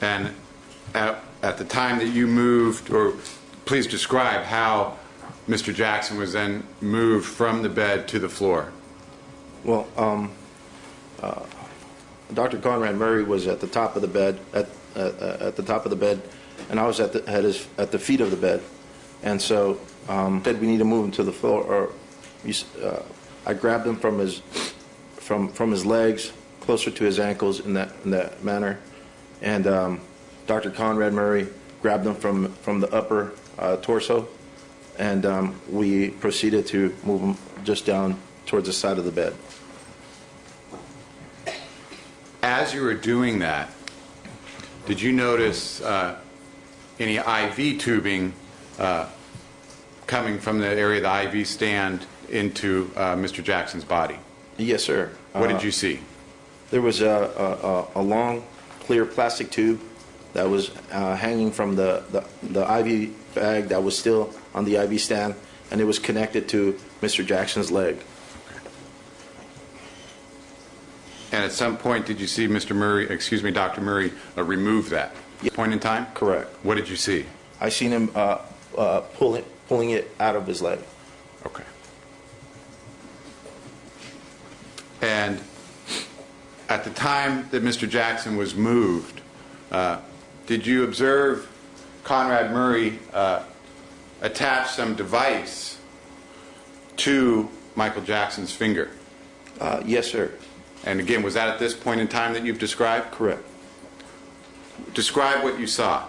And at the time that you moved, or please describe how Mr. Jackson was then moved from the bed to the floor. Well, Dr. Conrad Murray was at the top of the bed, at the top of the bed, and I was at the feet of the bed, and so said we need to move him to the floor. Or I grabbed him from his legs, closer to his ankles in that manner, and Dr. Conrad Murray grabbed him from the upper torso, and we proceeded to move him just down towards the side of the bed. As you were doing that, did you notice any IV tubing coming from the area of the IV stand into Mr. Jackson's body? Yes, sir. What did you see? There was a long, clear plastic tube that was hanging from the IV bag that was still on the IV stand, and it was connected to Mr. Jackson's leg. And at some point, did you see Dr. Murray remove that? Yeah. Point in time? Correct. What did you see? I seen him pulling it out of his leg. Okay. And at the time that Mr. Jackson was moved, did you observe Conrad Murray attach some device to Michael Jackson's finger? Yes, sir. And again, was that at this point in time that you've described? Correct. Describe what you saw.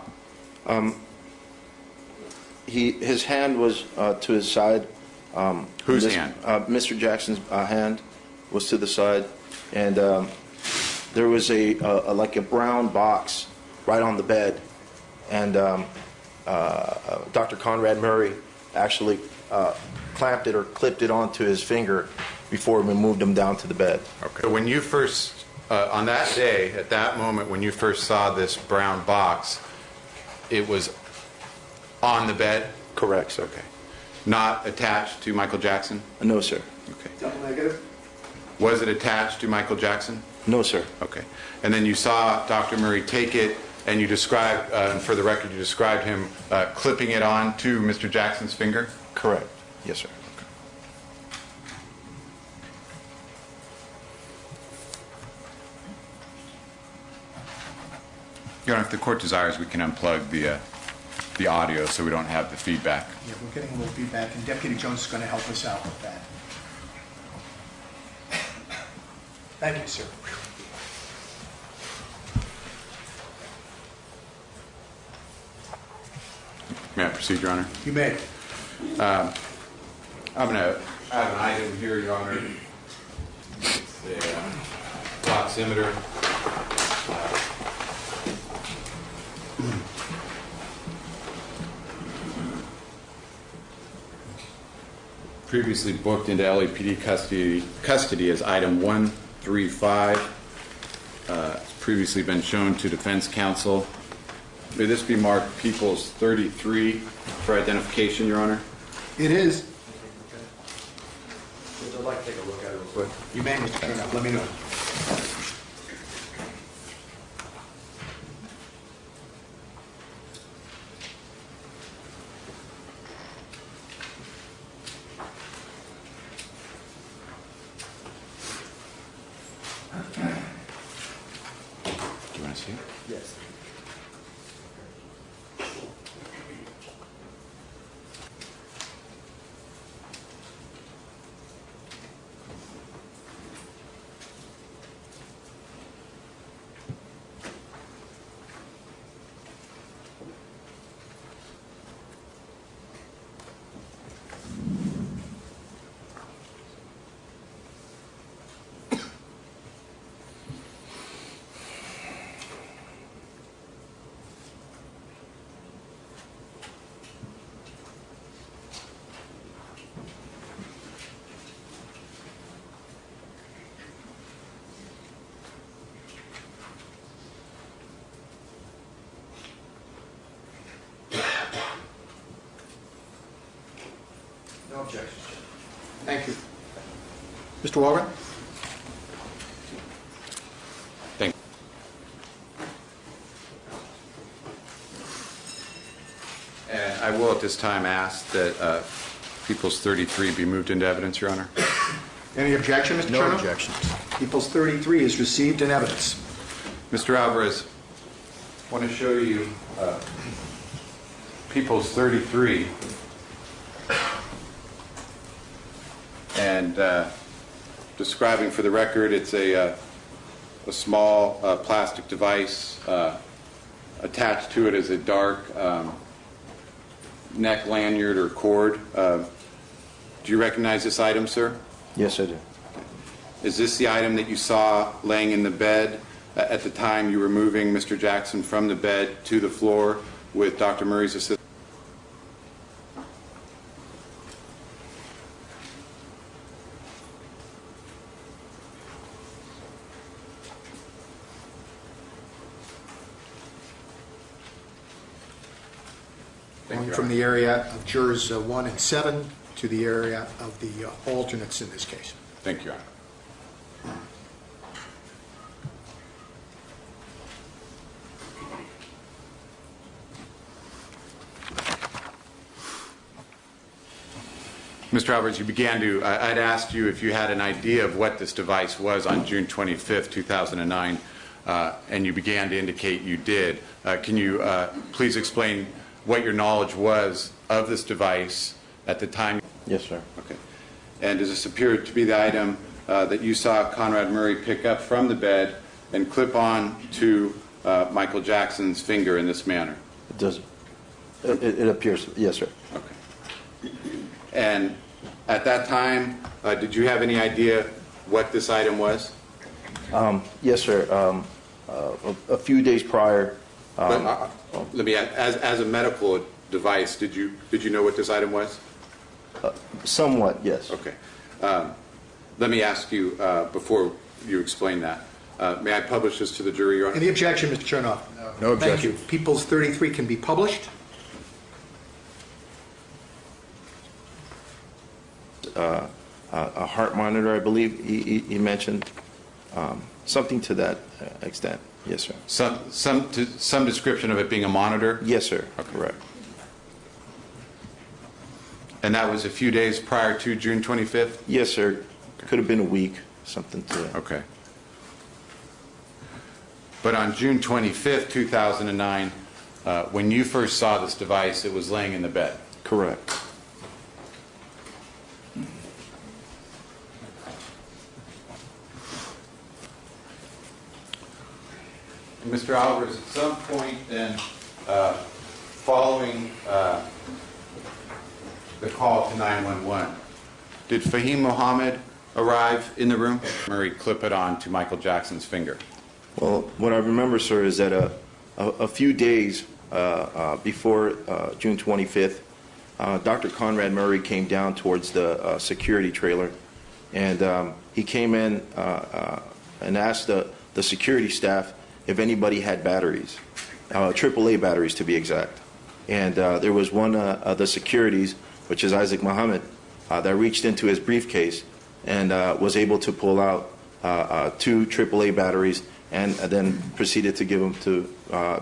His hand was to his side. Whose hand? Mr. Jackson's hand was to the side, and there was like a brown box right on the bed, and Dr. Conrad Murray actually clamped it or clipped it onto his finger before we moved him down to the bed. Okay. So when you first, on that day, at that moment when you first saw this brown box, it was on the bed? Correct, sir. Okay. Not attached to Michael Jackson? No, sir. Okay. Double negative? Was it attached to Michael Jackson? No, sir. Okay. And then you saw Dr. Murray take it, and you described, and for the record, you described him clipping it on to Mr. Jackson's finger? Correct. Yes, sir. Your Honor, if the court desires, we can unplug the audio so we don't have the feedback. Yeah, we're getting a little feedback, and Deputy Jones is going to help us out with that. Thank you, sir. May I proceed, Your Honor? You may. I'm going to have an item here, Your Honor. It's the oximeter. Previously booked into LAPD custody as item 135. It's previously been shown to defense counsel. May this be marked Peoples 33 for identification, Your Honor? It is. I'd like to take a look at it real quick. You may, Mr. Conrad. Let me know. Do you want to see it? Yes. No objections. Thank you. Mr. Walgren? Thank I will at this time ask that People's 33 be moved into evidence, Your Honor. Any objection, Mr. Chernow? No objections. People's 33 is received in evidence. Mr. Alvarez, I want to show you People's 33 and describing for the record, it's a small plastic device. Attached to it is a dark neck lanyard or cord. Do you recognize this item, sir? Yes, I do. Is this the item that you saw laying in the bed at the time you were moving Mr. Jackson from the bed to the floor with Dr. Murray's assistance? Going from the area of jurors 1 and 7 to the area of the alternates in this case. Thank you, Your Honor. Mr. Alvarez, you began to, I'd asked you if you had an idea of what this device was on June 25th, 2009, and you began to indicate you did. Can you please explain what your knowledge was of this device at the time? Yes, sir. Okay. And does this appear to be the item that you saw Conrad Murray pick up from the bed and clip on to Michael Jackson's finger in this manner? It does. It appears, yes, sir. Okay. And at that time, did you have any idea what this item was? Yes, sir. A few days prior. But, let me ask, as a medical device, did you know what this item was? Somewhat, yes. Okay. Let me ask you before you explain that. May I publish this to the jury, Your Honor? Any objection, Mr. Chernow? No Thank you. objection. People's 33 can be published. A heart monitor, I believe he mentioned. Something to that extent. Yes, sir. Some description of it being a monitor? Yes, sir. Okay. Correct. And that was a few days prior to June 25th? Yes, sir. Could have been a week, something to that. Okay. But on June 25th, 2009, when you first saw this device, it was laying in the bed? Correct. Mr. Alvarez, at some point then, following the call to 911, did Fahim Mohammed arrive in the room? Murray clip it on to Michael Jackson's finger. Well, what I remember, sir, is that a few days before June 25th, Dr. Conrad Murray came down towards the security trailer, and he came in and asked the security staff if anybody had batteries, AAA batteries to be exact. And there was one of the securities, which is Isaac Muhammad, that reached into his briefcase and was able to pull out 2 AAA batteries and then proceeded to give them to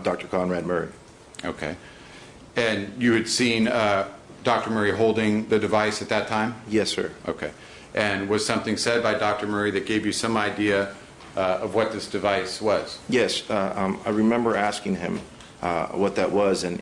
Dr. Conrad Murray. Okay. And you had seen Dr. Murray holding the device at that time? Yes, sir. Okay. And was something said by Dr. Murray that gave you some idea of what this device was? Yes, I remember asking him what that was, and